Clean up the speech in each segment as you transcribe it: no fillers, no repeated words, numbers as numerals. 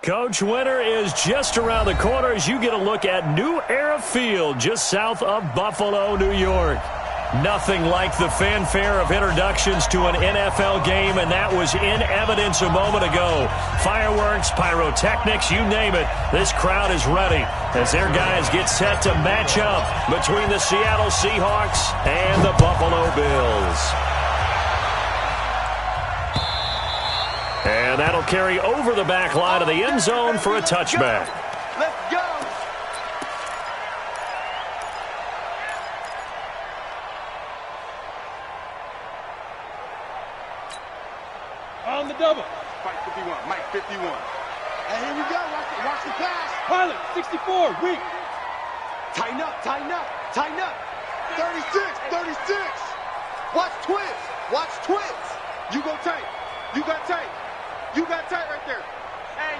Coach, winter is just around the corner as you get a look at New Era Field just south of Buffalo, New York. Nothing like the fanfare of introductions to an NFL game, and that was in evidence a moment ago. Fireworks, pyrotechnics, you name it. This crowd is ready as their guys get set to match up between the Seattle Seahawks and the Buffalo Bills. And that'll carry over the back line of the end zone for a touchback. Let's go. On the double. Mike 51. Mike 51. Hey, here we go. Watch the pass. Pilot 64. Weak. Tighten up. Tighten up. Tighten up. 36. 36. Watch twins. Watch twins. You go tight. You got tight. You got tight right there. Hey,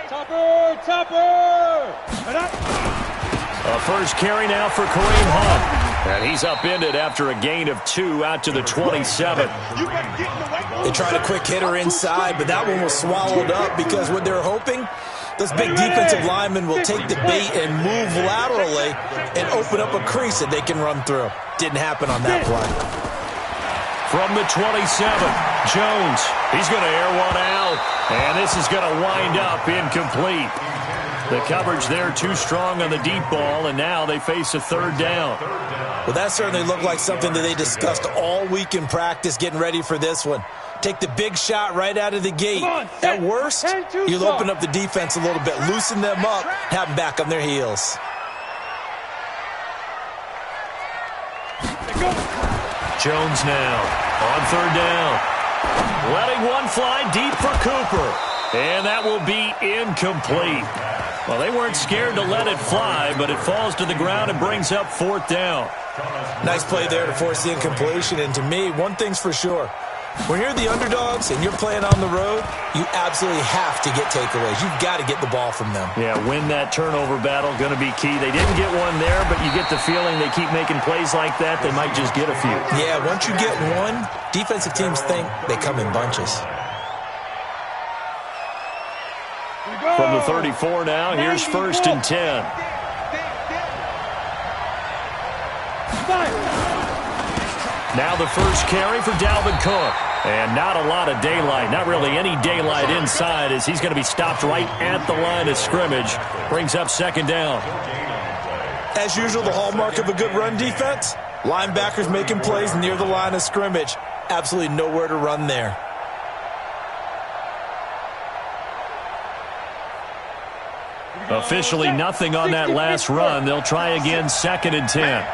Topper. Topper. And up. A first carry now for Kareem Hunt. And he's upended after a gain of 2 out to the 27. They tried a quick hitter inside, but that one was swallowed up because what they're hoping, those big defensive linemen will take the bait and move laterally and open up a crease that they can run through. Didn't happen on that play. From the 27, Jones. He's going to air one out, and this is going to wind up incomplete. The coverage there too strong on the deep ball, and now they face a third down. Well, that certainly looked like something that they discussed all week in practice getting ready for this one. Take the big shot right out of the gate. At worst, you'll open up the defense a little bit, loosen them up, have them back on their heels. Jones now on third down. Letting one fly deep for Cooper. And that will be incomplete. Well, they weren't scared to let it fly, but it falls to the ground and brings up fourth down. Nice play there to force the incompletion. And to me, one thing's for sure. When you're the underdogs and you're playing on the road, you absolutely have to get takeaways. You've got to get the ball from them. Yeah, win that turnover battle, going to be key. They didn't get one there, but you get the feeling they keep making plays like that, they might just get a few. Yeah, once you get one, defensive teams think they come in bunches. From the 34 now, here's first and 10. Now the first carry for Dalvin Cook. And not a lot of daylight, not really any daylight inside as he's going to be stopped right at the line of scrimmage. Brings up second down. As usual, the hallmark of a good run defense, linebackers making plays near the line of scrimmage. Absolutely nowhere to run there. Officially nothing on that last run. They'll try again, second and 10.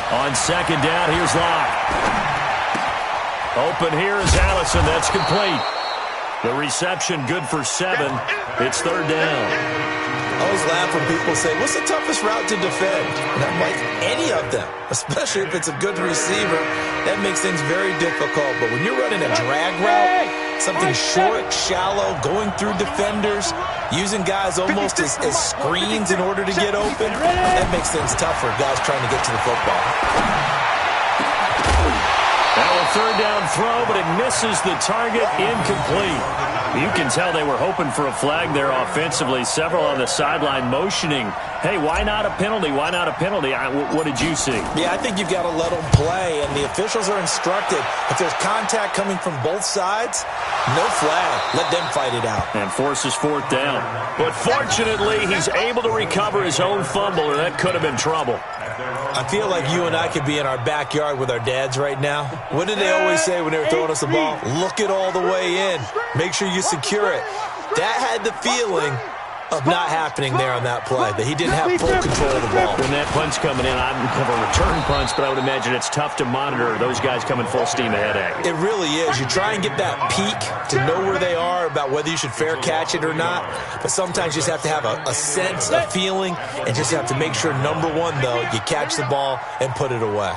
On second down, here's Locke. Open here is Allison. That's complete. The reception good for 7. It's third down. I always laugh when people say, what's the toughest route to defend? And I'm like, any of them, especially if it's a good receiver. That makes things very difficult. But when you're running a drag route, something short, shallow, going through defenders, using guys almost as screens in order to get open, that makes things tough for guys trying to get to the football. Now a third down throw, but it misses the target, incomplete. You can tell they were hoping for a flag there offensively. Several on the sideline motioning, hey, why not a penalty? Why not a penalty? What did you see? Yeah, I think you've got to let them play, and the officials are instructed. If there's contact coming from both sides, no flag. Let them fight it out. And forces fourth down. But fortunately, he's able to recover his own fumble, or that could have been trouble. I feel like you and I could be in our backyard with our dads right now. What did they always say when they were throwing us the ball? Look it all the way in. Make sure you secure it. That had the feeling of not happening there on that play, that he didn't have full control of the ball. When that punch coming in, I don't have a return punch, but I would imagine it's tough to monitor those guys coming full steam ahead at you. It really is. You try and get that peek to know where they are, about whether you should fair catch it or not, but sometimes you just have to have a sense, a feeling, and just have to make sure, number one, though, you catch the ball and put it away.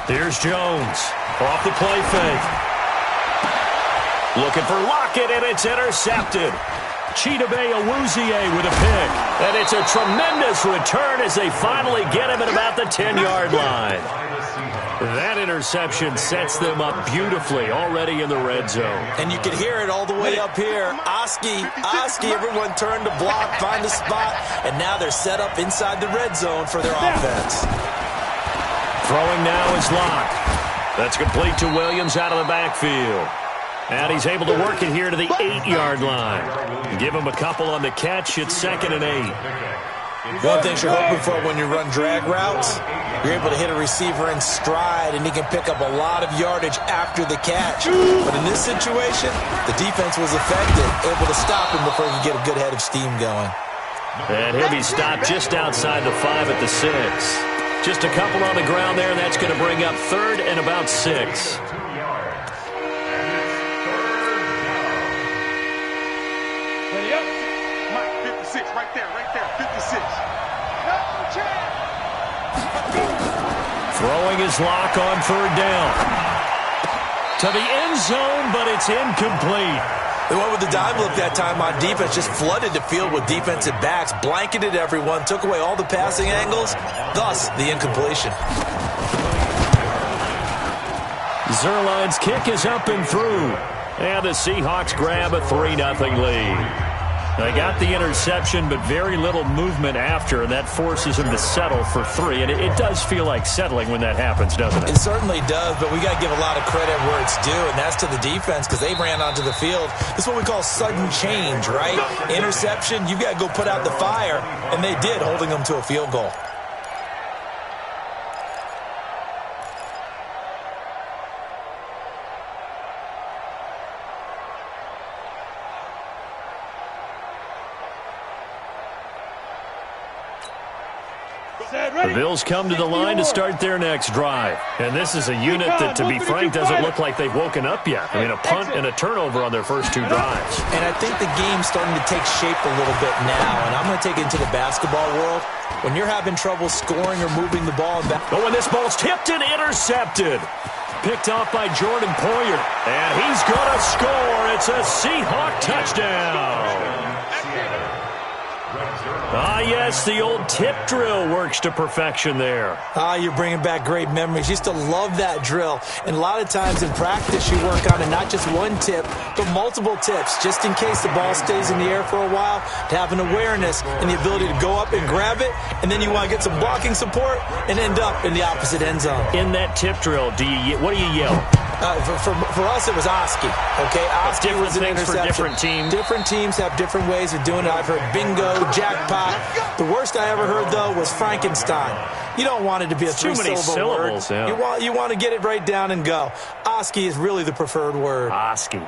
Here's Jones off the play fake. Looking for Lockett, and it's intercepted. Chidobe Awuzie with a pick. And it's a tremendous return as they finally get him at about the 10-yard line. That interception sets them up beautifully already in the red zone. And you can hear it all the way up here. Oski, everyone turned to block, find a spot, and now they're set up inside the red zone for their offense. Throwing now is Locke. That's complete to Williams out of the backfield. And he's able to work it here to the 8-yard line. Give him a couple on the catch. It's 2nd and 8. One thing you're hoping for when you run drag routes, you're able to hit a receiver in stride, and he can pick up a lot of yardage after the catch. But in this situation, the defense was effective, able to stop him before he could get a good head of steam going. And he'll be stopped just outside the 5 at the 6. Just a couple on the ground there, and that's going to bring up 3rd and about 6. Ready up. Mike, 56, right there, 56. No chance. Throwing his Lock on 3rd down. To the end zone, but it's incomplete. They went with the dime look that time on defense, just flooded the field with defensive backs, blanketed everyone, took away all the passing angles, thus the incompletion. Zerline's kick is up and through. And the Seahawks grab a 3-0 lead. They got the interception, but very little movement after, and that forces him to settle for 3. And it does feel like settling when that happens, doesn't it? It certainly does, but we got to give a lot of credit where it's due, and that's to the defense because they ran onto the field. This is what we call sudden change, right? Interception, you got to go put out the fire, and they did, holding them to a field goal. The Bills come to the line to start their next drive. And this is a unit that, to be frank, doesn't look like they've woken up yet. I mean, a punt and a turnover on their first 2 drives. And I think the game's starting to take shape a little bit now. And I'm going to take it into the basketball world. When you're having trouble scoring or moving the ball. Oh, and this ball's tipped and intercepted. Picked off by Jordan Poyer. And he's going to score. It's a Seahawk touchdown. Ah, yes, the old tip drill works to perfection there. Ah, you're bringing back great memories. Used to love that drill. And a lot of times in practice, you work on it, not just one tip, but multiple tips, just in case the ball stays in the air for a while, to have an awareness and the ability to go up and grab it, and then you want to get some blocking support and end up in the opposite end zone. In that tip drill, what do you yell? For us, it was Oski. Okay, Oski was an interception. For different teams. Different teams have different ways of doing it. I've heard bingo, jackpot. The worst I ever heard, though, was Frankenstein. You don't want it to be a three-syllable word. Yeah. You want to get it right down and go. Oski is really the preferred word. Oski.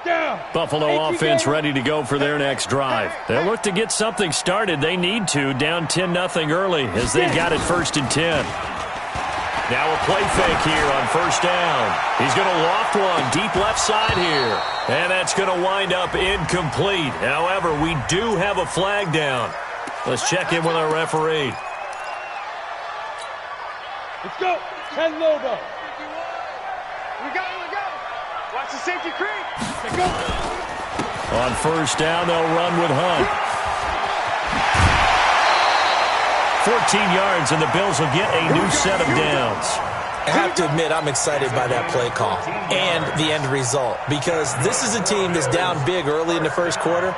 Down. Buffalo offense ready to go for their next drive. They'll look to get something started. They need to, down 10-0 early as they got it 1st and 10. Now a play fake here on 1st down. He's going to loft one deep left side here. And that's going to wind up incomplete. However, we do have a flag down. Let's check in with our referee. Let's go. 10 Lobo. We go. Watch the safety creep. Let's go. On 1st down, they'll run with Hunt. 14 yards, and the Bills will get a new set of downs. I have to admit, I'm excited by that play call and the end result because this is a team that's down big early in the first quarter,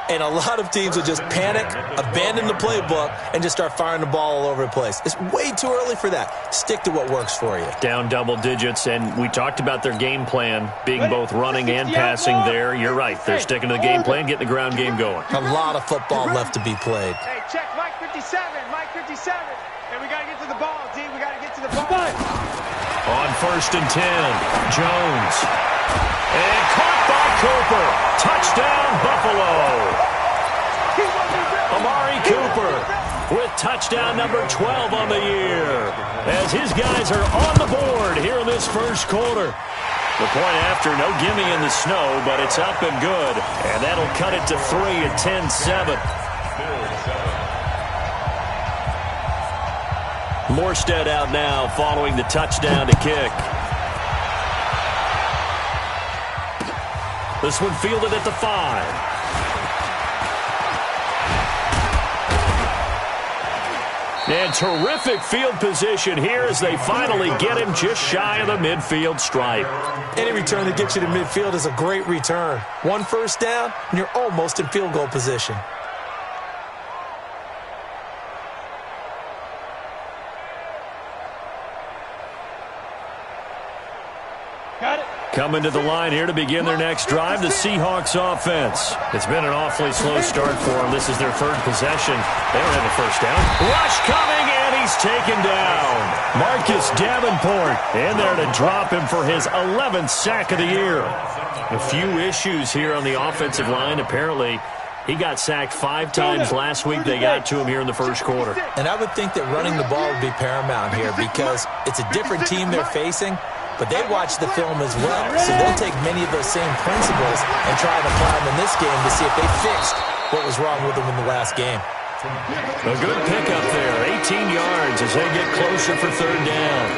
and a lot of teams will just panic, abandon the playbook, and just start firing the ball all over the place. It's way too early for that. Stick to what works for you. Down double digits, and we talked about their game plan being both running and passing there. You're right. They're sticking to the game plan, getting the ground game going. A lot of football left to be played. Hey, check Mike 57. Mike 57. And we got to get to the ball, D. We got to get to the ball. On 1st and 10, Jones. And caught by Cooper. Touchdown, Buffalo. Amari Cooper with touchdown number 12 on the year. As his guys are on the board here in this first quarter. The point after, no gimme in the snow, but it's up and good. And that'll cut it to 3 at 10-7. Morstead out now following the touchdown to kick. This one fielded at the 5. And terrific field position here as they finally get him just shy of the midfield stripe. Any return that gets you to midfield is a great return. 1 first down, and you're almost in field goal position. Got it. Coming to the line here to begin their next drive, the Seahawks offense. It's been an awfully slow start for them. This is their 3rd possession. They don't have a first down. Rush coming, and he's taken down. Marcus Davenport in there to drop him for his 11th sack of the year. A few issues here on the offensive line. Apparently, he got sacked 5 times last week. They got to him here in the first quarter. And I would think that running the ball would be paramount here because it's a different team they're facing. But they watch the film as well, so they'll take many of those same principles and try to apply them in this game to see if they fixed what was wrong with them in the last game. A good pickup there, 18 yards as they get closer for 3rd down.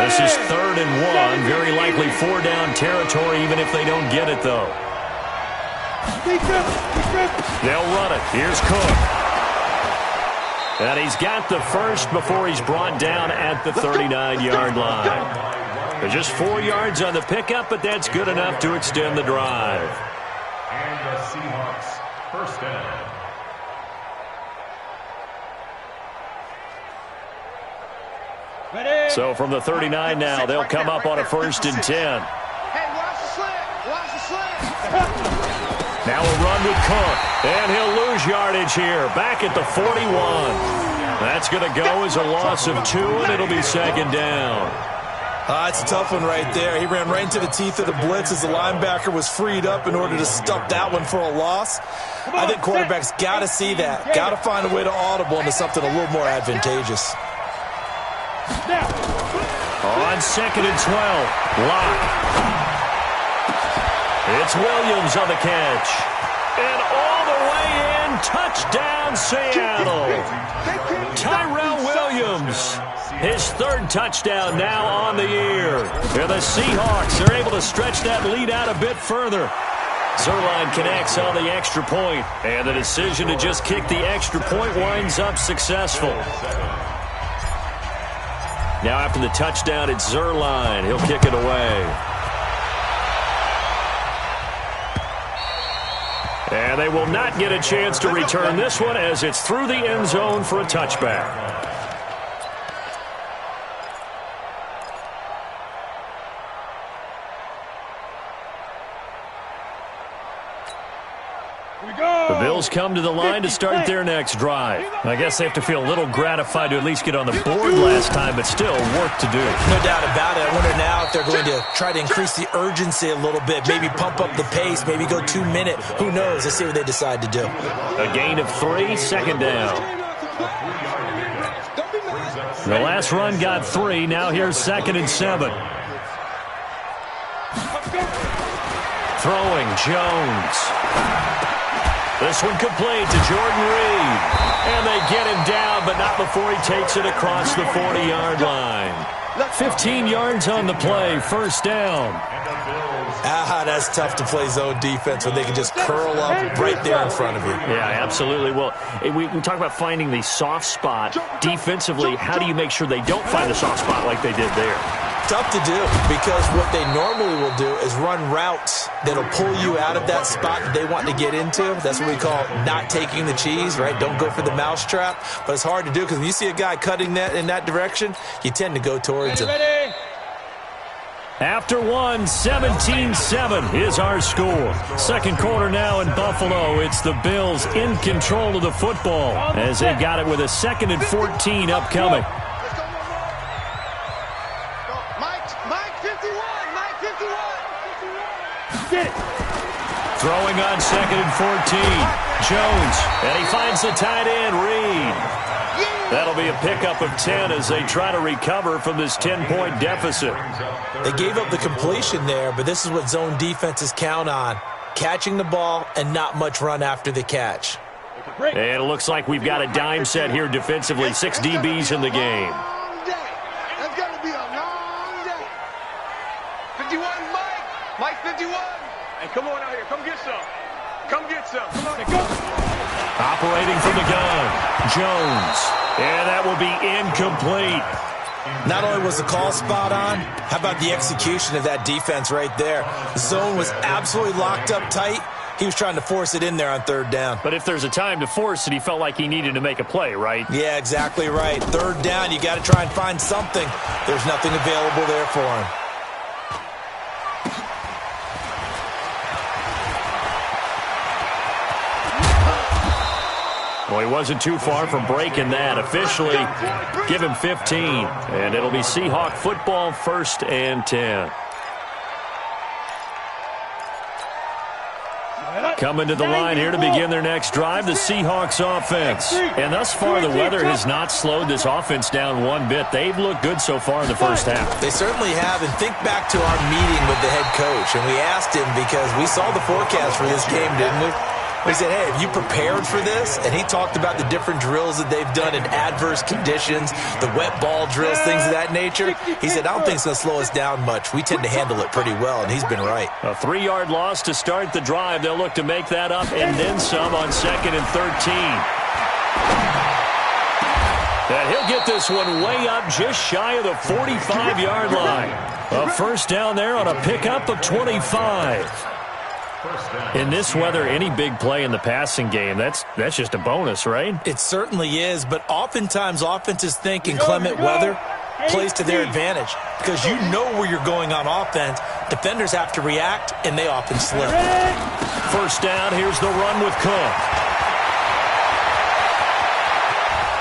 This is 3rd and 1, very likely 4-down territory even if they don't get it, though. They'll run it. Here's Cook. And he's got the first before he's brought down at the 39-yard line. There's just 4 yards on the pickup, but that's good enough to extend the drive. And the Seahawks, first down. Ready. So from the 39 now, they'll come up on a 1st and 10. Hey, watch the slant. Watch the slant. Now a run with Cook, and he'll lose yardage here, back at the 41. That's going to go as a loss of 2, and it'll be 2nd down. It's a tough one right there. He ran right into the teeth of the blitz as the linebacker was freed up in order to stuff that one for a loss. I think quarterbacks got to see that, got to find a way to audible into something a little more advantageous. On 2nd and 12, Locke. It's Williams on the catch. And all the way in, touchdown Seattle. Tyrell Williams, his 3rd touchdown now on the year. And the Seahawks are able to stretch that lead out a bit further. Zuerlein connects on the extra point, and the decision to just kick the extra point winds up successful. Now after the touchdown, it's Zuerlein. He'll kick it away. And they will not get a chance to return this one as it's through the end zone for a touchback. The Bills come to the line to start their next drive. I guess they have to feel a little gratified to at least get on the board last time, but still work to do. No doubt about it. I wonder now if they're going to try to increase the urgency a little bit, maybe pump up the pace, maybe go 2-minute. Who knows? Let's see what they decide to do. A gain of 3, 2nd down. The last run got 3. Now here's 2nd and 7. Throwing Jones. This one complete to Jordan Reed. And they get him down, but not before he takes it across the 40-yard line. 15 yards on the play, 1st down. That's tough to play zone defense when they can just curl up right there in front of you. Yeah, absolutely. Well, we talk about finding the soft spot. Defensively, how do you make sure they don't find the soft spot like they did there? Tough to do because what they normally will do is run routes that'll pull you out of that spot that they want to get into. That's what we call not taking the cheese, right? Don't go for the mousetrap. But it's hard to do because when you see a guy cutting that in that direction, you tend to go towards him. After 17-7 is our score. 2nd quarter now in Buffalo. It's the Bills in control of the football as they've got it with a 2nd and 14 upcoming. Throwing on 2nd and 14. Jones, and he finds the tight end, Reed. That'll be a pickup of 10 as they try to recover from this 10-point deficit. They gave up the completion there, but this is what zone defenses count on. Catching the ball and not much run after the catch. And it looks like we've got a dime set here defensively. 6 DBs in the game. That's going to be a long day. 51, Mike. Mike, 51. Hey, come on out here. Come get some. Come get some. Operating from the gun, Jones. And that will be incomplete. Not only was the call spot on, how about the execution of that defense right there? The zone was absolutely locked up tight. He was trying to force it in there on third down. But if there's a time to force it, he felt like he needed to make a play, right? Yeah, exactly right. Third down, you got to try and find something. There's nothing available there for him. Well, he wasn't too far from breaking that. Officially, give him 15. And it'll be Seahawk football, 1st and 10. Coming to the line here to begin their next drive, the Seahawks offense. And thus far, the weather has not slowed this offense down one bit. They've looked good so far in the first half. They certainly have. And think back to our meeting with the head coach. And we asked him because we saw the forecast for this game, didn't we? We said, hey, have you prepared for this? And he talked about the different drills that they've done in adverse conditions, the wet ball drills, things of that nature. He said, I don't think it's going to slow us down much. We tend to handle it pretty well, and he's been right. A 3-yard loss to start the drive. They'll look to make that up and then some on 2nd and 13. And he'll get this one way up just shy of the 45-yard line. A first down there on a pickup of 25. In this weather, any big play in the passing game, that's just a bonus, right? It certainly is, but oftentimes offenses think inclement weather plays to their advantage because you know where you're going on offense. Defenders have to react, and they often slip. First down, here's the run with Cook.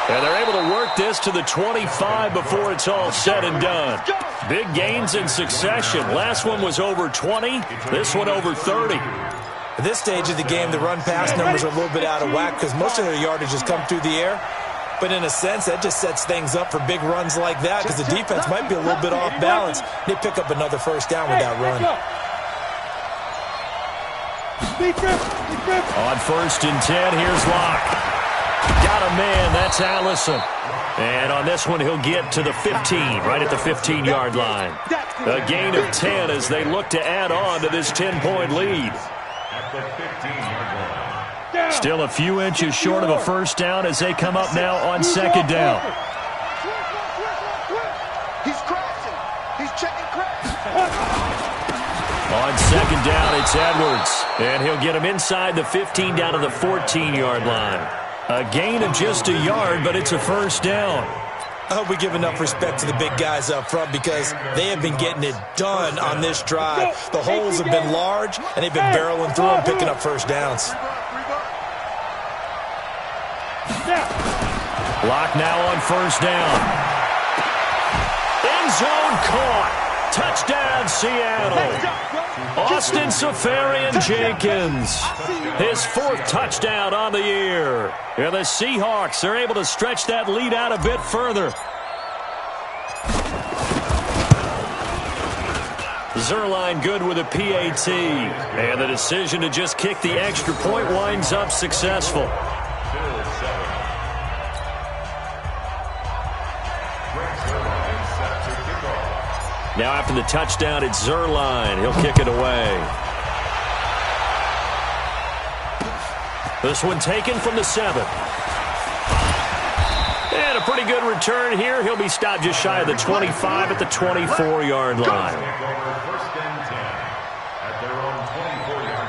And they're able to work this to the 25 before it's all said and done. Big gains in succession. Last one was over 20. This one over 30. At this stage of the game, the run-pass numbers are a little bit out of whack because most of their yardage has come through the air. But in a sense, that just sets things up for big runs like that because the defense might be a little bit off balance. They pick up another first down with that run. On 1st and 10, here's Locke. Got a man, that's Allison. And on this one, he'll get to the 15, right at the 15-yard line. A gain of 10 as they look to add on to this 10-point lead. Still a few inches short of a first down as they come up now on 2nd down. He's crashing. He's checking crash. On 2nd down, it's Edwards. And he'll get him inside the 15 down to the 14-yard line. A gain of just a yard, but it's a first down. I hope we give enough respect to the big guys up front because they have been getting it done on this drive. The holes have been large, and they've been barreling through them, picking up first downs. Lock now on first down. End zone caught. Touchdown, Seattle. Austin Safarian-Jenkins, his 4th touchdown on the year. And the Seahawks are able to stretch that lead out a bit further. Zerline good with a PAT. And the decision to just kick the extra point winds up successful. Now after the touchdown, it's Zerline. He'll kick it away. This one taken from the 7. And a pretty good return here. He'll be stopped just shy of the 25 at the 24-yard line. First and 10 at their own 24-yard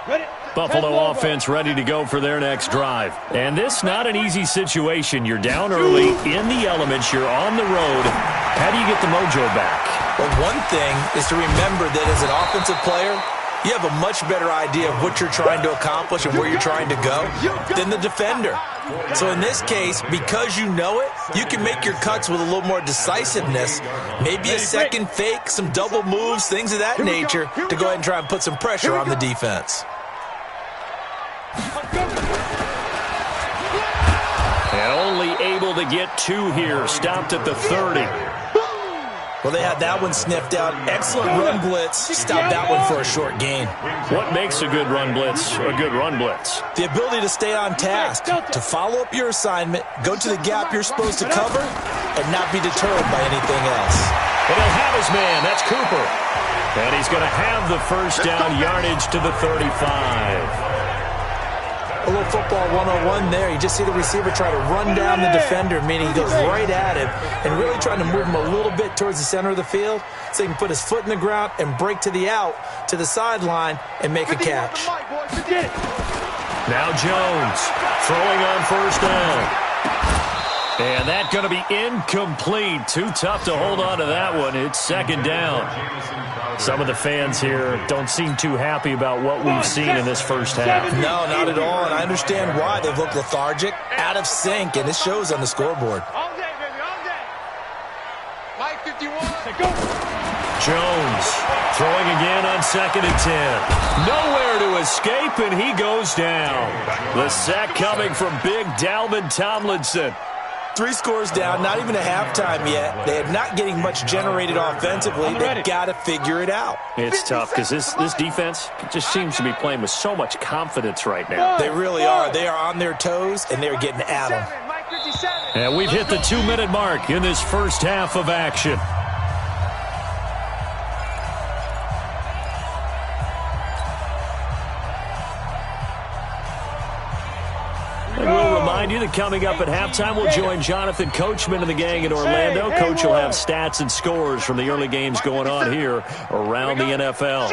line. Ready. Buffalo offense ready to go for their next drive. And this not an easy situation. You're down early, in the elements, you're on the road. How do you get the mojo back? Well, one thing is to remember that as an offensive player, you have a much better idea of what you're trying to accomplish and where you're trying to go than the defender. So in this case, because you know it, you can make your cuts with a little more decisiveness, maybe a second fake, some double moves, things of that nature to go ahead and try and put some pressure on the defense. And only able to get 2 here, stopped at the 30. Well, they had that one sniffed out. Excellent run blitz. Stopped that one for a short gain. What makes a good run blitz a good run blitz? The ability to stay on task, to follow up your assignment, go to the gap you're supposed to cover, and not be deterred by anything else. And he'll have his man. That's Cooper. And he's going to have the first down, yardage to the 35. A little football 101 there. You just see the receiver try to run down the defender, meaning he goes right at him and really trying to move him a little bit towards the center of the field so he can put his foot in the ground and break to the out, to the sideline, and make a catch. Now Jones throwing on first down. And that's going to be incomplete. Too tough to hold on to that one. It's second down. Some of the fans here don't seem too happy about what we've seen in this first half. No, not at all, and I understand why. They've looked lethargic, out of sync, and it shows on the scoreboard. All day, baby, all day. Mike 51. Jones throwing again on 2nd and 10. Nowhere to escape, and he goes down. The sack coming from big Dalvin Tomlinson. 3 scores down, not even a halftime yet. They are not getting much generated offensively. They've got to figure it out. It's tough because this defense just seems to be playing with so much confidence right now. They really are. They are on their toes, and they're getting at them. And we've hit the 2-minute mark in this first half of action. And we'll remind you that coming up at halftime, we'll join Jonathan Coachman and the gang in Orlando. Coach will have stats and scores from the early games going on here around the NFL.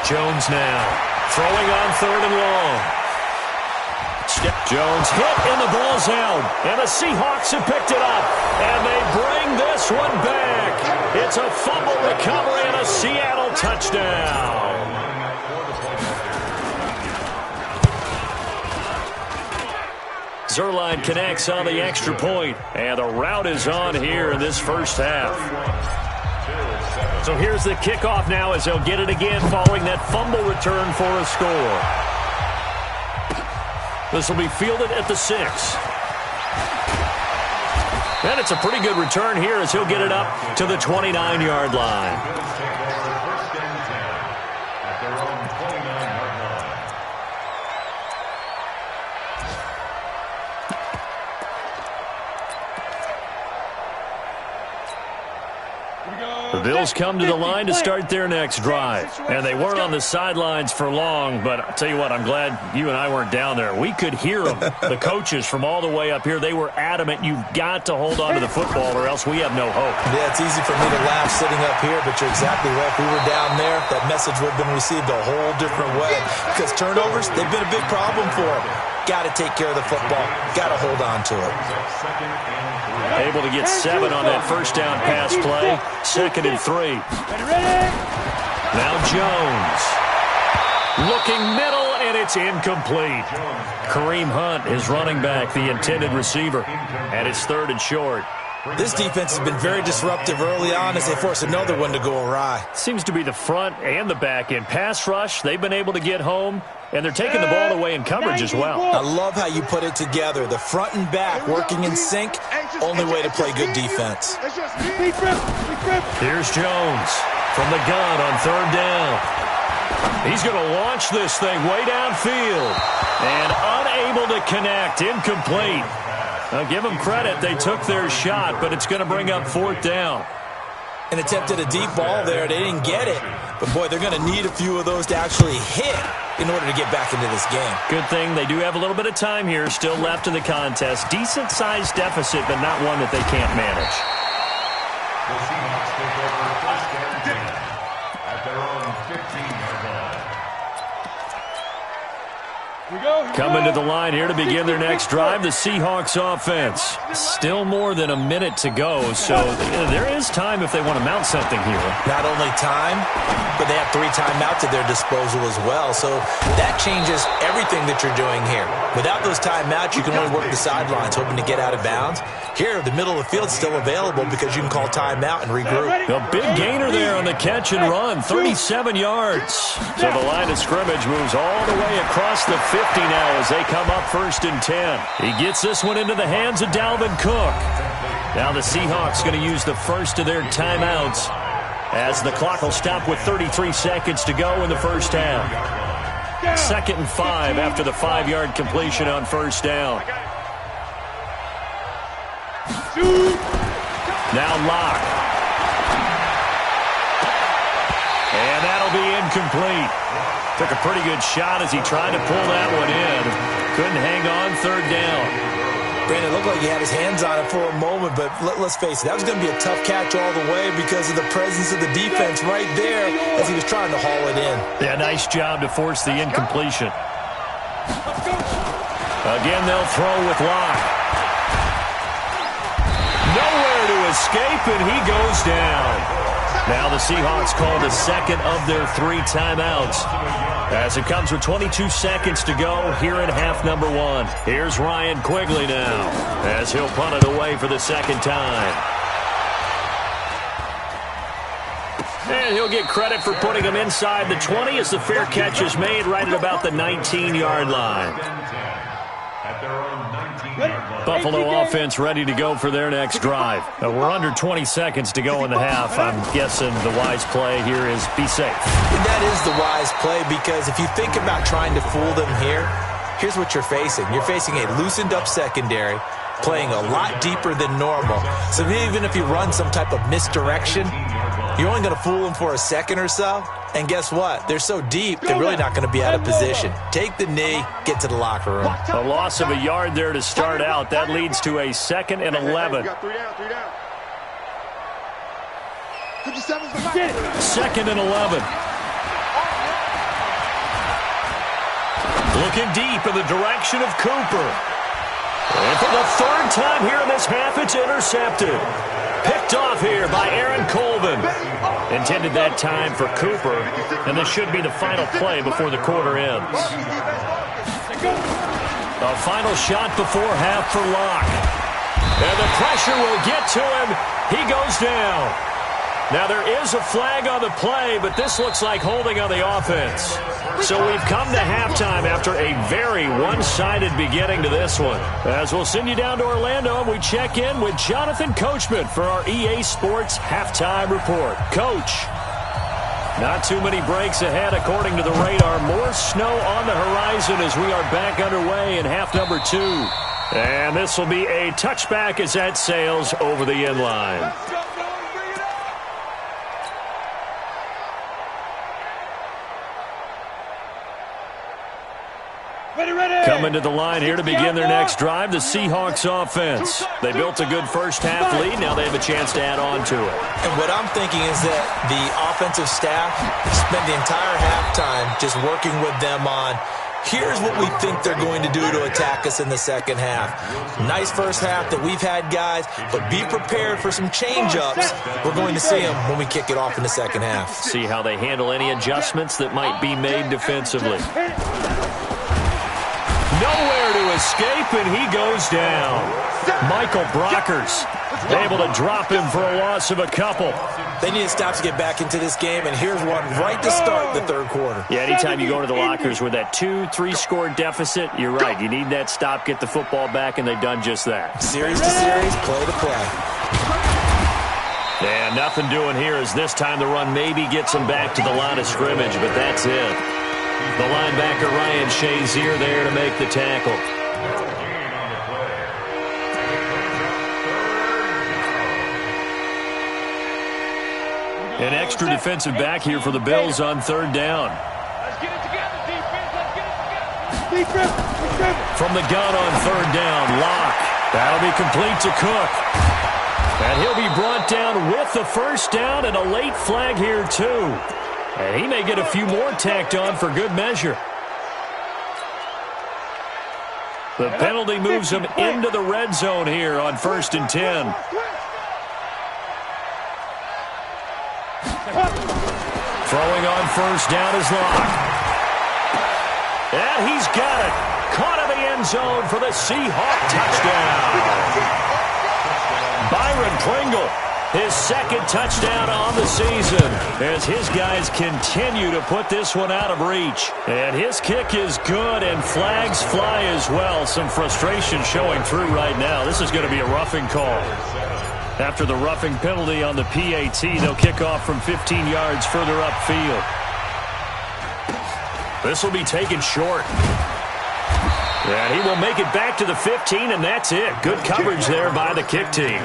Jones now throwing on 3rd and long. Jones hit and the ball's out. And the Seahawks have picked it up. And they bring this one back. It's a fumble recovery and a Seattle touchdown. Zerline connects on the extra point, and the route is on here in this first half. So here's the kickoff now as they'll get it again following that fumble return for a score. This will be fielded at the 6. And it's a pretty good return here as he'll get it up to the 29-yard line. The Bills come to the line to start their next drive. And they weren't on the sidelines for long, but I'll tell you what, I'm glad you and I weren't down there. We could hear them, the coaches from all the way up here. They were adamant, you've got to hold on to the football or else we have no hope. Yeah, it's easy for me to laugh sitting up here, but you're exactly right. If we were down there, that message would have been received a whole different way. Because turnovers, they've been a big problem for them. Got to take care of the football. Got to hold on to it. Able to get 7 on that first down pass play. 2nd and 3. Now Jones. Looking middle, and it's incomplete. Kareem Hunt, his running back, the intended receiver. And it's 3rd and short. This defense has been very disruptive early on as they force another one to go awry. Seems to be the front and the back end. Pass rush, they've been able to get home, and they're taking the ball away in coverage as well. I love how you put it together. The front and back working in sync, only way to play good defense. Here's Jones from the gun on 3rd down. He's going to launch this thing way downfield and unable to connect, incomplete. Now, give them credit. They took their shot, but it's going to bring up 4th down. And attempted a deep ball there. They didn't get it. But, boy, they're going to need a few of those to actually hit in order to get back into this game. Good thing they do have a little bit of time here still left in the contest. Decent-sized deficit, but not one that they can't manage. The Seahawks take over 1st and 10 at their own 15-yard line. Coming to the line here to begin their next drive, the Seahawks offense. Still more than a minute to go, so there is time if they want to mount something here. Not only time, but they have 3 timeouts at their disposal as well, so that changes everything that you're doing here. Without those timeouts, you can only work the sidelines, hoping to get out of bounds. Here, the middle of the field is still available because you can call timeout and regroup. A big gainer there on the catch and run, 37 yards. So the line of scrimmage moves all the way across the 50 now as they come up 1st and 10. He gets this one into the hands of Dalvin Cook. Now the Seahawks going to use the first of their timeouts as the clock will stop with 33 seconds to go in the first half. 2nd and 5 after the 5-yard completion on 1st down. Now Locke. And that'll be incomplete. Took a pretty good shot as he tried to pull that one in. Couldn't hang on, third down. Brandon, it looked like he had his hands on it for a moment, but let's face it, that was going to be a tough catch all the way because of the presence of the defense right there as he was trying to haul it in. Yeah, nice job to force the incompletion. Again, they'll throw with Locke. Nowhere to escape, and he goes down. Now the Seahawks call the second of their 3 timeouts as it comes with 22 seconds to go here in half number 1. Here's Ryan Quigley now as he'll punt it away for the second time. And he'll get credit for putting him inside the 20 as the fair catch is made right at about the 19-yard line. Buffalo offense ready to go for their next drive. We're under 20 seconds to go in the half. I'm guessing the wise play here is be safe. That is the wise play because if you think about trying to fool them here, here's what you're facing. You're facing a loosened up secondary, playing a lot deeper than normal. So even if you run some type of misdirection, you're only going to fool them for a second or so. And guess what? They're so deep, they're really not going to be out of position. Take the knee, get to the locker room. A loss of a yard there to start out. That leads to a 2nd and 11. 2nd and 11. Looking deep in the direction of Cooper. And for the 3rd time here in this half, it's intercepted. Picked off here by Aaron Colvin. Intended that time for Cooper, and this should be the final play before the quarter ends. A final shot before half for Locke. And the pressure will get to him. He goes down. Now there is a flag on the play, but this looks like holding on the offense. So we've come to halftime after a very one-sided beginning to this one. As we'll send you down to Orlando, and we check in with Jonathan Coachman for our EA Sports Halftime Report. Coach, not too many breaks ahead according to the radar. More snow on the horizon as we are back underway in half number 2. And this will be a touchback as that sails over the end line. Coming to the line here to begin their next drive, the Seahawks offense. They built a good first half lead. Now they have a chance to add on to it. And what I'm thinking is that the offensive staff spent the entire halftime just working with them on, here's what we think they're going to do to attack us in the second half. Nice first half that we've had, guys, but be prepared for some change-ups. We're going to see them when we kick it off in the second half. See how they handle any adjustments that might be made defensively. Nowhere to escape, and he goes down. Michael Brockers able to drop him for a loss of a couple. They need to stop to get back into this game, and here's one right to start the third quarter. Yeah, anytime you go to the lockers with that 2-3 score deficit, you're right. You need that stop, get the football back, and they've done just that. Series to series, play to play. And nothing doing here as this time the run maybe gets him back to the line of scrimmage, but that's it. The linebacker Ryan Shazier there to make the tackle. An extra defensive back here for the Bills on 3rd down. Let's get it together, defense. Let's get it together. From the gun on 3rd down, Locke. That'll be complete to Cook. And he'll be brought down with the first down and a late flag here too. And he may get a few more tacked on for good measure. The penalty moves him into the red zone here on 1st and 10. Throwing on 1st down is Locke. And he's got it. Caught in the end zone for the Seahawk touchdown. Byron Pringle, his 2nd touchdown on the season as his guys continue to put this one out of reach. And his kick is good, and flags fly as well. Some frustration showing through right now. This is going to be a roughing call. After the roughing penalty on the PAT, they'll kick off from 15 yards further upfield. This will be taken short. And he will make it back to the 15, and that's it. Good coverage there by the kick team.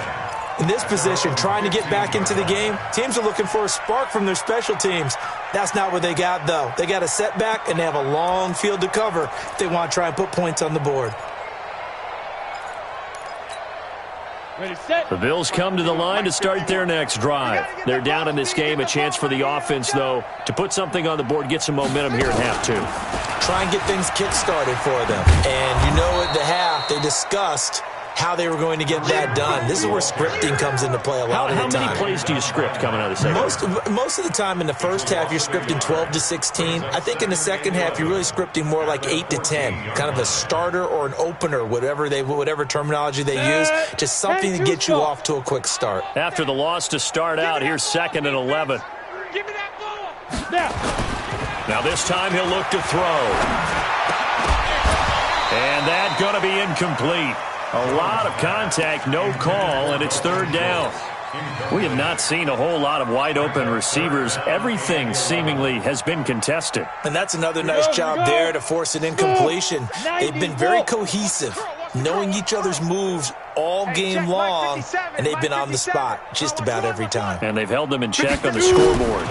In this position, trying to get back into the game, teams are looking for a spark from their special teams. That's not what they got, though. They got a setback, and they have a long field to cover if they want to try and put points on the board. The Bills come to the line to start their next drive. They're down in this game. A chance for the offense, though, to put something on the board, get some momentum here at half two. Try and get things kick-started for them. And you know at the half, they discussed how they were going to get that done. This is where scripting comes into play a lot of the time. How many plays do you script coming out of the second? Most of the time in the first half, you're scripting 12 to 16. I think in the second half, you're really scripting more like 8 to 10. Kind of a starter or an opener, whatever terminology they use. Just something to get you off to a quick start. After the loss to start out, here's 2nd and 11. Give me that ball. Now this time he'll look to throw. And that's going to be incomplete. A lot of contact, no call, and it's 3rd down. We have not seen a whole lot of wide-open receivers. Everything seemingly has been contested. And that's another nice job there to force an incompletion. They've been very cohesive, knowing each other's moves all game long, and they've been on the spot just about every time. And they've held them in check on the scoreboard.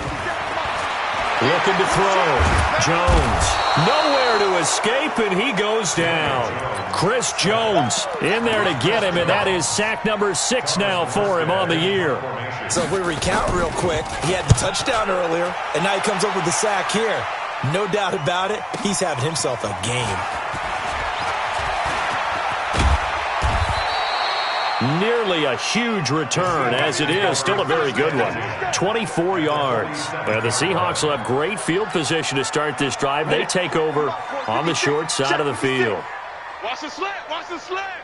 Looking to throw. Jones. Nowhere to escape, and he goes down. Chris Jones in there to get him, and that is sack number 6 now for him on the year. So if we recount real quick, he had the touchdown earlier, and now he comes up with the sack here. No doubt about it, he's having himself a game. Nearly a huge return, as it is. Still a very good one. 24 yards. The Seahawks will have great field position to start this drive. They take over on the short side of the field. Watch the slant. Watch the slant.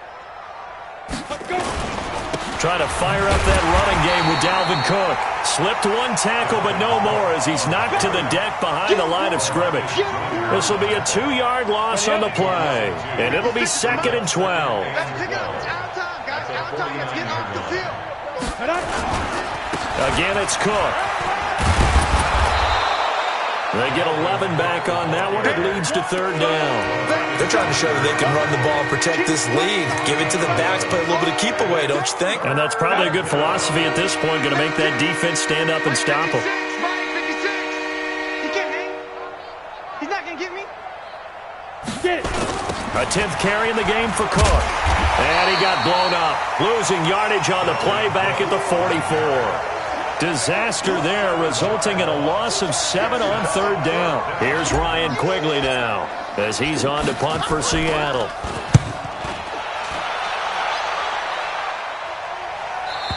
Trying to fire up that running game with Dalvin Cook. Slipped one tackle, but no more as he's knocked to the deck behind the line of scrimmage. This will be a 2-yard loss on the play, and it'll be 2nd and 12. Let's get off the field. Again, it's Cook. They get 11 back on that one. It leads to 3rd down. They're trying to show that they can run the ball and protect this lead. Give it to the backs, play a little bit of keep away, don't you think? And that's probably a good philosophy at this point. Going to make that defense stand up and stop them. He can't hang. He's not going to get me. Get it. A 10th carry in the game for Cook. And he got blown up. Losing yardage on the play back at the 44. Disaster there, resulting in a loss of 7 on 3rd down. Here's Ryan Quigley now as he's on to punt for Seattle.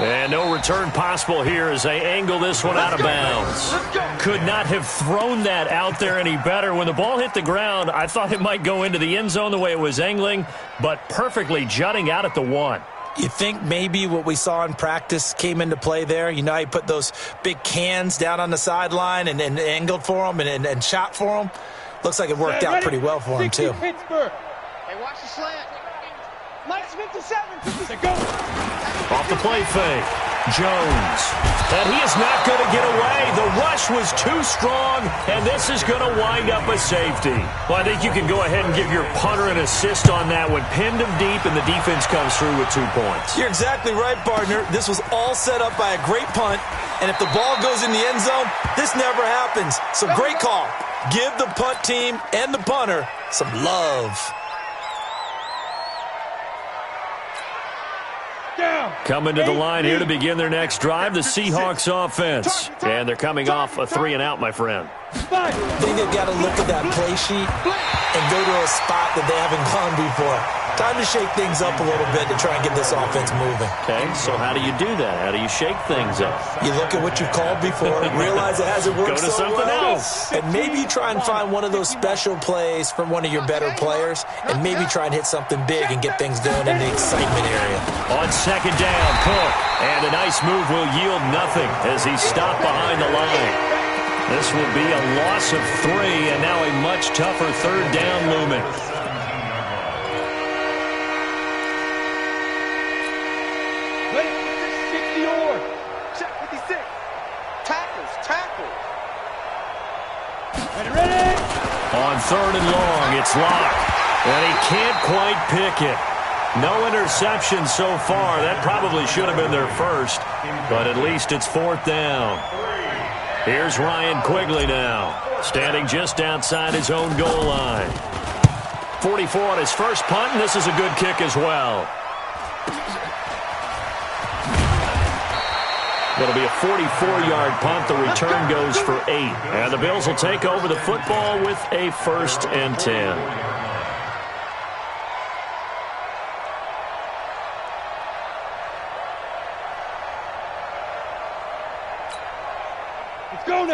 And no return possible here as they angle this one out of bounds. Could not have thrown that out there any better. When the ball hit the ground, I thought it might go into the end zone the way it was angling, but perfectly jutting out at the 1. You think maybe what we saw in practice came into play there? You know how you put those big cans down on the sideline and angled for them and shot for them? Looks like it worked out pretty well for him, too. Pittsburgh. Hey, watch the slant. Minus 57. 50. Go. Off the play fake. Jones. And he is not going to get away. The rush was too strong, and this is going to wind up a safety. Well, I think you can go ahead and give your punter an assist on that one. Pinned him deep, and the defense comes through with 2 points. You're exactly right, partner. This was all set up by a great punt, and if the ball goes in the end zone, this never happens. So great call. Give the punt team and the punter some love. Coming to the line here to begin their next drive, the Seahawks offense. And they're coming off a 3-and-out, my friend. I think they've got to look at that play sheet and go to a spot that they haven't gone before. Time to shake things up a little bit to try and get this offense moving. Okay, so how do you do that? How do you shake things up? You look at what you've called before, realize it hasn't worked Go to something else. and maybe try and find one of those special plays from one of your better players, and maybe try and hit something big and get things going in the excitement area. On 2nd down, Cook. And a nice move will yield nothing as he's stopped behind the line. This will be a loss of 3, and now a much tougher 3rd down looming. On 3rd and long, it's Locke. And he can't quite pick it. No interception so far. That probably should have been their first, but at least it's 4th down. Here's Ryan Quigley now, standing just outside his own goal line. 44 on his first punt, and this is a good kick as well. It'll be a 44-yard punt. The return goes for 8. And the Bills will take over the football with a 1st and 10.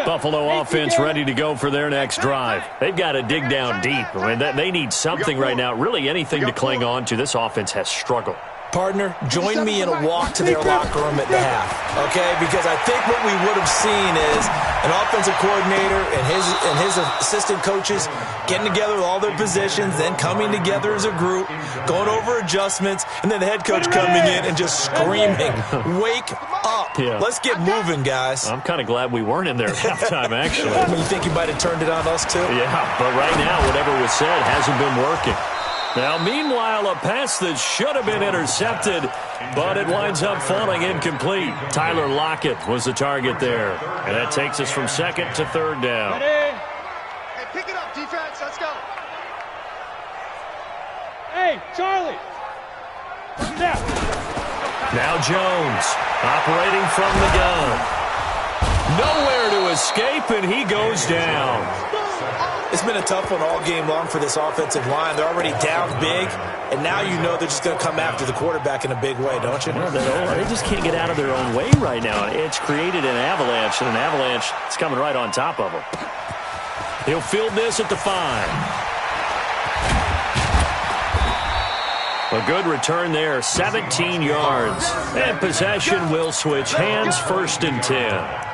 Buffalo offense ready to go for their next drive. They've got to dig down deep. I mean, they need something right now, really anything to cling on to. This offense has struggled. Partner, join me in a walk to their locker room at the half, okay? Because I think what we would have seen is an offensive coordinator and his assistant coaches getting together with all their positions, then coming together as a group, going over adjustments, and then the head coach coming in and just screaming, "Wake up. Yeah. Let's get moving, guys." I'm kind of glad we weren't in there at halftime, actually. You think you might have turned it on us, too? Yeah, but right now, whatever was said hasn't been working. Now, meanwhile, a pass that should have been intercepted, but it winds up falling incomplete. Tyler Lockett was the target there. And that takes us from 2nd to 3rd down. Hey, pick it up, defense. Let's go. Hey, Charlie. Now Jones, operating from the gun. Nowhere to escape, and he goes down. It's been a tough one all game long for this offensive line. They're already down big, and now you know they're just going to come after the quarterback in a big way, don't you? Well, they just can't get out of their own way right now. It's created an avalanche, and an avalanche is coming right on top of them. He'll field this at the 5. A good return there, 17 yards. And possession will switch hands, 1st and 10.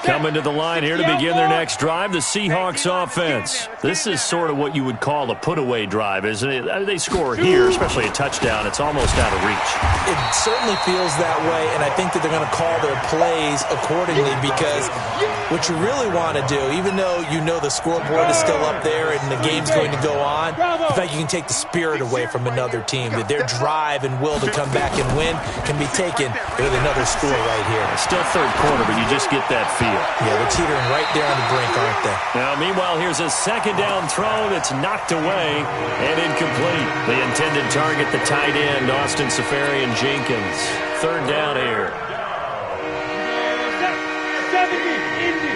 Coming to the line here to begin their next drive, the Seahawks offense. This is sort of what you would call a put-away drive, isn't it? I mean, they score here, especially a touchdown. It's almost out of reach. It certainly feels that way, and I think that they're going to call their plays accordingly because what you really want to do, even though you know the scoreboard is still up there and the game's going to go on, in fact, you can take the spirit away from another team. That their drive and will to come back and win can be taken with another score right here. It's still 3rd quarter, but you just get that feel. Yeah, they're teetering right there on the brink, aren't they? Now, meanwhile, here's a 2nd down throw that's knocked away and incomplete. The intended target, the tight end, Austin Safarian-Jenkins. 3rd down here. 70, Indy.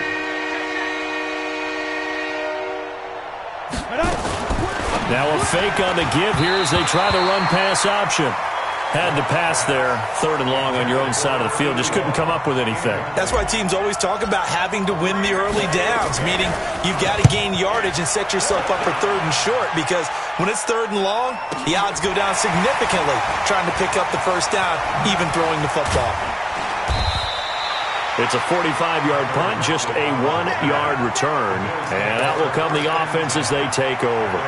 Now a fake on the give here as they try to run pass option. Had to pass there, 3rd and long on your own side of the field. Just couldn't come up with anything. That's why teams always talk about having to win the early downs, meaning you've got to gain yardage and set yourself up for 3rd and short, because when it's 3rd and long, the odds go down significantly trying to pick up the 1st down, even throwing the football. It's a 45-yard punt, just a 1-yard return. And that will come the offense as they take over.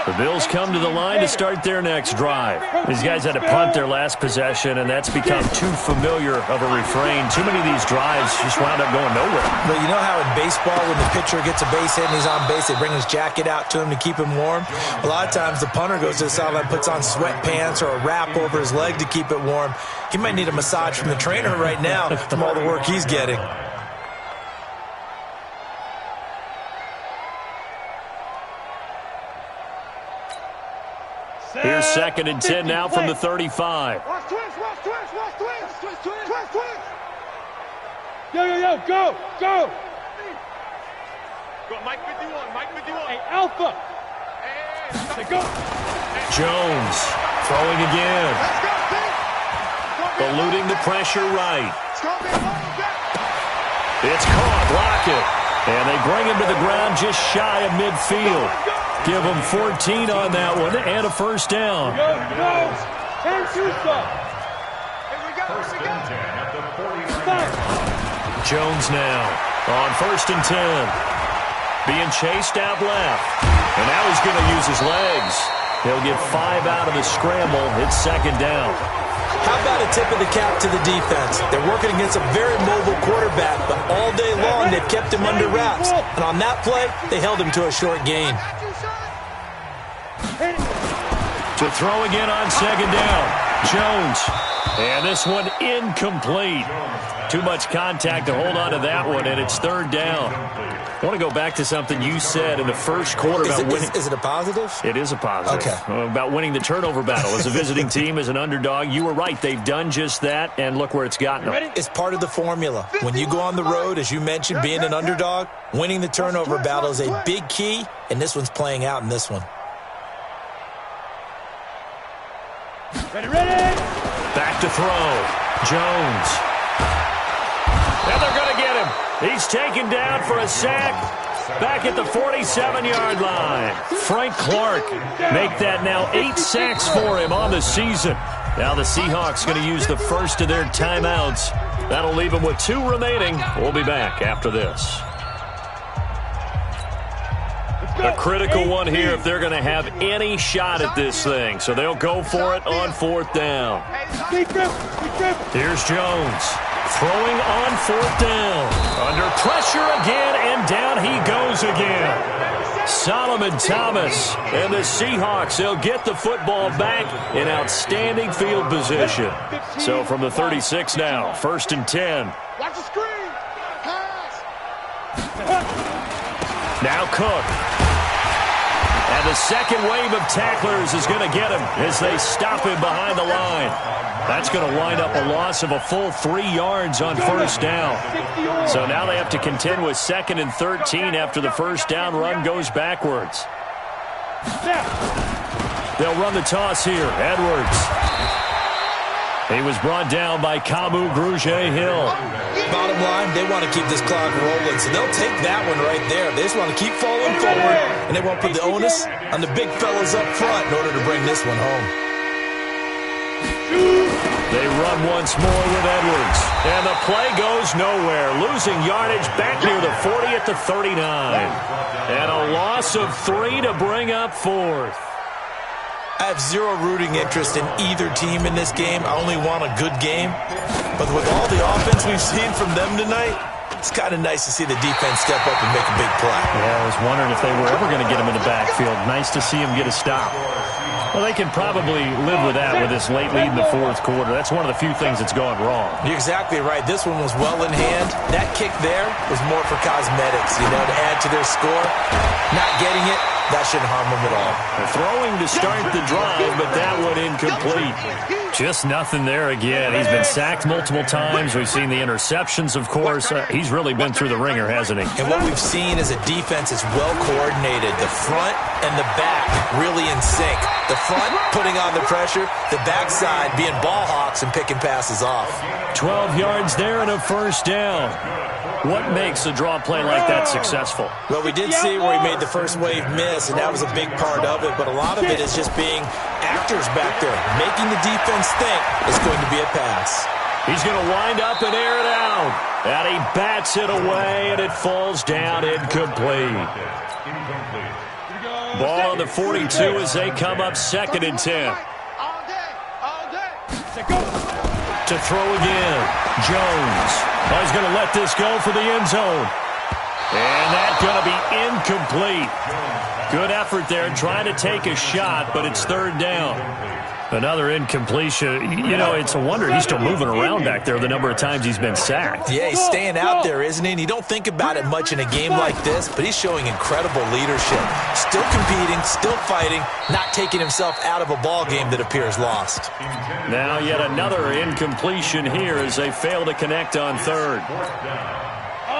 The Bills come to the line to start their next drive. These guys had to punt their last possession, and that's become too familiar of a refrain. Too many of these drives just wound up going nowhere. But you know how in baseball, when the pitcher gets a base hit and he's on base, they bring his jacket out to him to keep him warm? A lot of times the punter goes to the sideline, puts on sweatpants or a wrap over his leg to keep it warm. He might need a massage from the trainer right now from all the work he's getting. Here's 2nd and 10 now from the 35. Watch twins, watch twins, watch twins. Twins, twins. Yo, go. Go, Mike 51, Mike 51. Hey, Alpha. Hey, go. Jones throwing again. Let's go, Pete. Eluding the pressure right. It's going to be a long back. It's caught. Lockett. And they bring him to the ground just shy of midfield. Give him 14 on that one and a 1st down. Go. And shoot some. Here we go. First and 10 at the 49. Jones now on 1st and 10. Being chased out left. And now he's going to use his legs. He'll get 5 out of the scramble. It's second down. How about a tip of the cap to the defense? They're working against a very mobile quarterback, but all day long they've kept him under wraps. And on that play, they held him to a short gain. To throw again on second down. Jones. And this one incomplete. Too much contact to hold on to that one, and it's third down. I want to go back to something you said in the first quarter about winning. Is it a positive? It is a positive. Okay. About winning the turnover battle as a visiting team, as an underdog. You were right. They've done just that, and look where it's gotten them. It's part of the formula. When you go on the road, as you mentioned, being an underdog, winning the turnover battle is a big key, and this one's playing out in this one. Ready. Back to throw. Jones. And they're going to get him. He's taken down for a sack. Back at the 47-yard line. Frank Clark make that now 8 sacks for him on the season. Now the Seahawks going to use the first of their timeouts. That'll leave them with 2 remaining. We'll be back after this. A critical one here if they're going to have any shot at this thing. So they'll go for it on 4th down. Here's Jones. Throwing on 4th down. Under pressure again, and down he goes again. Solomon Thomas and the Seahawks, they'll get the football back in outstanding field position. So from the 36 now, 1st and 10. Watch the screen. Pass. Now Cook. And the second wave of tacklers is going to get him as they stop him behind the line. That's going to wind up a loss of a full 3 yards on 1st down. So now they have to contend with 2nd and 13 after the 1st down run goes backwards. They'll run the toss here. Edwards. He was brought down by Kamu Grugier-Hill. Bottom line, they want to keep this clock rolling, so they'll take that one right there. They just want to keep falling forward, and they won't put the onus on the big fellas up front in order to bring this one home. They run once more with Edwards, and the play goes nowhere, losing yardage back near the 40 at the 39. And a loss of 3 to bring up 4th. I have zero rooting interest in either team in this game. I only want a good game. But with all the offense we've seen from them tonight, it's kind of nice to see the defense step up and make a big play. Yeah, I was wondering if they were ever going to get him in the backfield. Nice to see him get a stop. Well, they can probably live with that with this late lead in the 4th quarter. That's one of the few things that's gone wrong. You're exactly right. This one was well in hand. That kick there was more for cosmetics, to add to their score. Not getting it, that shouldn't harm them at all. They're throwing to start the drive, but that one incomplete. Just nothing there again. He's been sacked multiple times. We've seen the interceptions, of course. He's really been through the ringer, hasn't he? And what we've seen is a defense that's well coordinated. The front and the back really in sync. The front putting on the pressure, the backside being ball hawks and picking passes off. 12 yards there and a 1st down. What makes a draw play like that successful? Well, we did see where he made the first wave miss, and that was a big part of it, but a lot of it is just being actors back there, making the defense think it's going to be a pass. He's going to wind up and air it out, and he bats it away, and it falls down incomplete. Ball on the 42 as they come up 2nd and 10. To throw again, Jones. Oh, he's going to let this go for the end zone. And that's going to be incomplete. Good effort there trying to take a shot, but it's 3rd down. Another incompletion. It's a wonder he's still moving around back there the number of times he's been sacked. Yeah, he's staying out there, isn't he? And you don't think about it much in a game like this, but he's showing incredible leadership. Still competing, still fighting, not taking himself out of a ball game that appears lost. Now yet another incompletion here as they fail to connect on 3rd.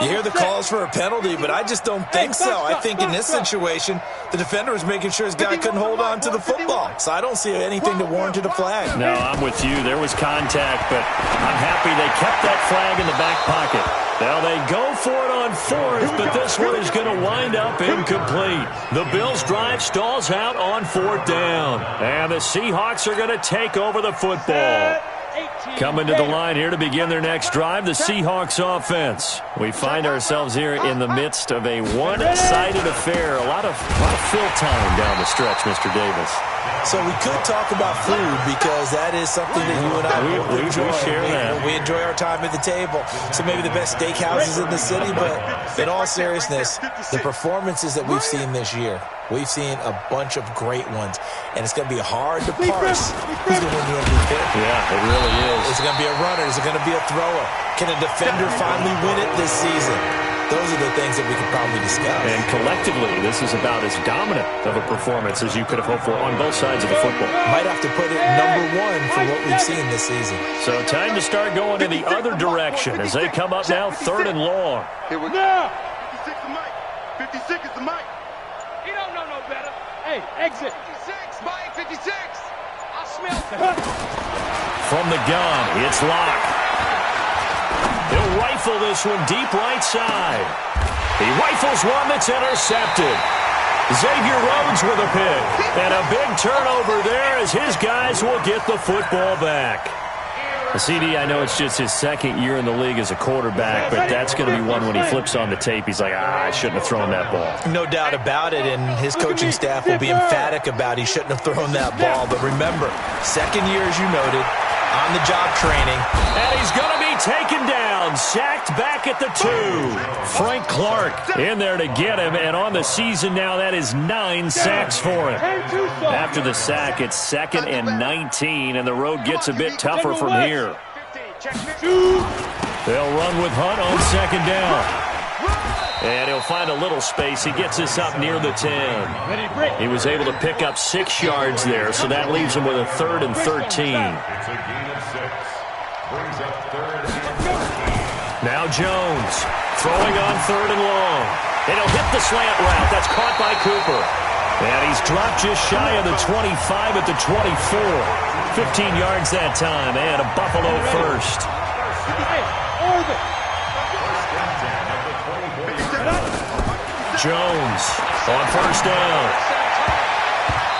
You hear the calls for a penalty, but I just don't think so. I think in this situation, the defender was making sure his guy couldn't hold on to the football. So I don't see anything to warrant a flag. No, I'm with you. There was contact, but I'm happy they kept that flag in the back pocket. Now they go for it on 4th, but this one is going to wind up incomplete. The Bills' drive stalls out on 4th down. And the Seahawks are going to take over the football. Coming to the line here to begin their next drive, the Seahawks offense. We find ourselves here in the midst of a one-sided affair. A lot of fill time down the stretch, Mr. Davis. So we could talk about food because that is something that you and I enjoy. We share that. We enjoy our time at the table. So maybe the best steakhouses in the city, but in all seriousness, the performances that we've seen this year, we've seen a bunch of great ones, and it's going to be hard to parse who's going to win the MVP. Yeah, it really is. Is it going to be a runner? Is it going to be a thrower? Can a defender finally win it this season? Those are the things that we could probably discuss. And collectively, this is about as dominant of a performance as you could have hoped for on both sides of the football. Might have to put it number one for what we've seen this season. So time to start going in the other direction as they come up now 3rd and long. Here we go. 56 is Mike. 56 is the Mike. He don't know no better. Hey, exit. 56, Mike, 56. I smell From the gun, it's Locke. He'll rifle this one deep right side. He rifles one that's intercepted. Xavier Rhodes with a pick. And a big turnover there as his guys will get the football back. CD, I know it's just his second year in the league as a quarterback, but that's going to be one when he flips on the tape. He's like, I shouldn't have thrown that ball. No doubt about it, and his coaching staff will be emphatic about he shouldn't have thrown that ball. But remember, second year, as you noted, on-the-job training. And he's going to be taken down, sacked back at the 2. Frank Clark in there to get him, and on the season now, that is 9 sacks for him. After the sack, it's 2nd and 19, and the road gets a bit tougher from here. They'll run with Hunt on 2nd down. And he'll find a little space. He gets this up near the 10. He was able to pick up 6 yards there, so that leaves him with a 3rd and 13. It's a gain of 6. Brings up 3rd and 13. Now Jones throwing on 3rd and long. And he'll hit the slant route. That's caught by Cooper. And he's dropped just shy of the 25 at the 24. 15 yards that time, and a Buffalo first. Jones on 1st down.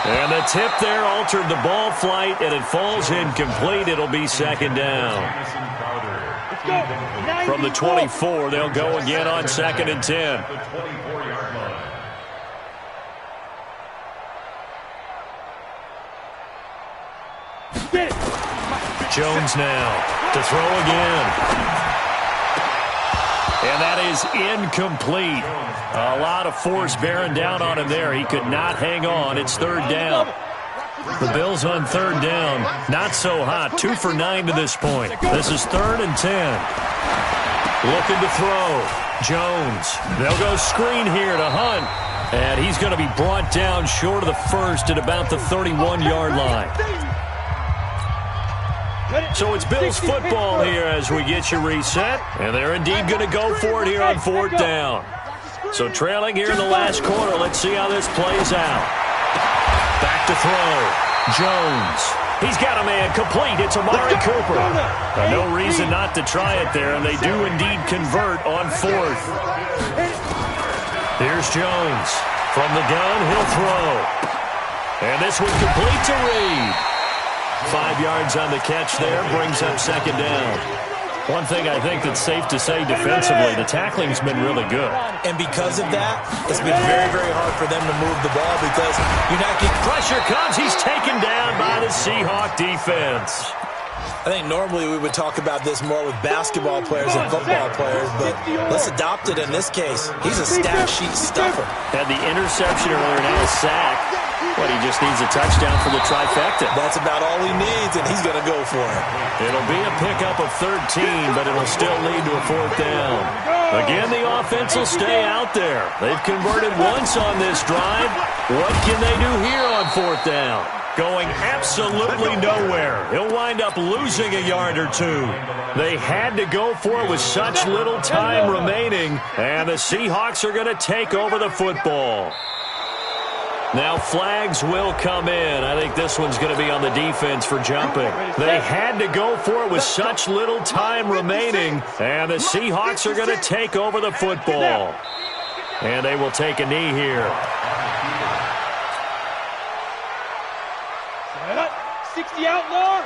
And the tip there altered the ball flight, and it falls incomplete. It'll be 2nd down. From the 24, they'll go again on 2nd and 10. Jones now to throw again. And that is incomplete. A lot of force bearing down on him there. He could not hang on. It's 3rd down. The Bills on 3rd down. Not so hot. 2 for 9 to this point. This is 3rd and 10. Looking to throw. Jones. They'll go screen here to Hunt. And he's going to be brought down short of the first at about the 31-yard line. So it's Bills football here as we get you reset. And they're indeed going to go for it here on 4th down. So trailing here in the last quarter. Let's see how this plays out. Back to throw. Jones. He's got a man complete. It's Amari Cooper. No reason not to try it there, and they do indeed convert on 4th. Here's Jones. From the gun, he'll throw. And this one complete to Reed. 5 yards on the catch there, brings up 2nd down. One thing I think that's safe to say defensively, the tackling's been really good. And because of that, it's been very, very hard for them to move the ball because you're not getting... Pressure comes. He's taken down by the Seahawk defense. I think normally we would talk about this more with basketball players and football players, but let's adopt it in this case. He's a stat sheet stuffer. Had the interception earlier, now a sack. But he just needs a touchdown for the trifecta. That's about all he needs, and he's going to go for it. It'll be a pickup of 13, but it'll still lead to a 4th down. Again, the offense will stay out there. They've converted once on this drive. What can they do here on 4th down? Going absolutely nowhere. He'll wind up losing a yard or 2. They had to go for it with such little time remaining, and the Seahawks are going to take over the football. Now flags will come in. I think this one's going to be on the defense for jumping. They had to go for it with such little time remaining, and the Seahawks are going to take over the football. And they will take a knee here. 60 outlaw.